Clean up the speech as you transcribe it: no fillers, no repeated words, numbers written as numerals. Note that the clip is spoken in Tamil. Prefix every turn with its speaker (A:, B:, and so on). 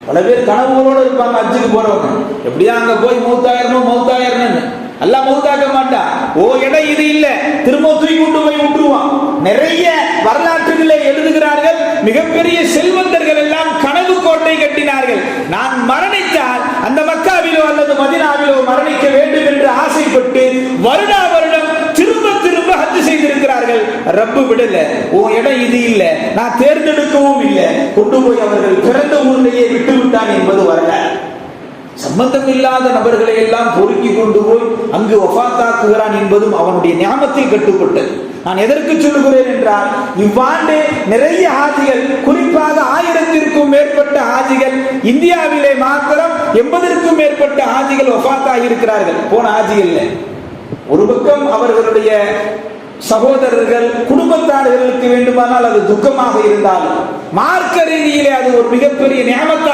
A: பல பேர் கனவுகளோடு இருப்பாங்க, ஹஜ்ஜுக்கு போறவங்க, எப்படியா அங்க போய் மௌத்தாயிரணும் எல்லாம் மௌத்தாக்க மாட்டான். இடம் இது இல்ல, திரும்ப தூக்கி கொண்டு போய் விட்டுருவான். நிறைய வரலாற்றுகளை எழுதுகிறார்கள், மிகப்பெரிய செல்வந்தர்கள் எல்லாம் கனவு கோட்டை கட்டினார்கள். நான் மரணித்தால் அந்த மக்காவிலோ அல்லது மதீனாவிலோ மரணிக்க வேண்டும் என்று ஆசைப்பட்டு வருடா வருடம் திரும்ப திரும்ப ஹஜ் செய்திருக்கிறார்கள். ரப்பு விடல, இடம் இது இல்ல, நான் தேர்ந்தெடுக்கவும் இல்லை, கொண்டு போய் அவர்கள் பிறந்த ஊரிலேயே விட்டு விட்டான் என்பது வரலாறு. சம்பந்தம் இல்லாத நபர்களை எல்லாம் பொறுக்கி கொண்டு போய் அங்கு வஃபாத்தாக்குகிறான் என்பதும் அவனுடைய ஞாபகத்தில் கட்டுப்பட்டது. நான் எதற்கு சொல்லுகிறேன் என்றால், இவ்வாண்டு நிறைய ஹாஜிகள், குறிப்பாக 1000க்கும் மேற்பட்ட ஹாஜிகள், இந்தியாவிலே மாத்திரம் 80க்கும் மேற்பட்ட ஹாஜிகள் வஃபாத்தாகி இருக்கிறார்கள். போன ஹாஜிகள் ஒரு பக்கம் அவர்களுடைய சகோதரர்கள் குடும்பத்தார்களுக்கு வேண்டுமானால் அது துக்கமாக இருந்தாலும் மார்க்க ரீதியிலே அது ஒரு மிகப்பெரிய நியமத்தாக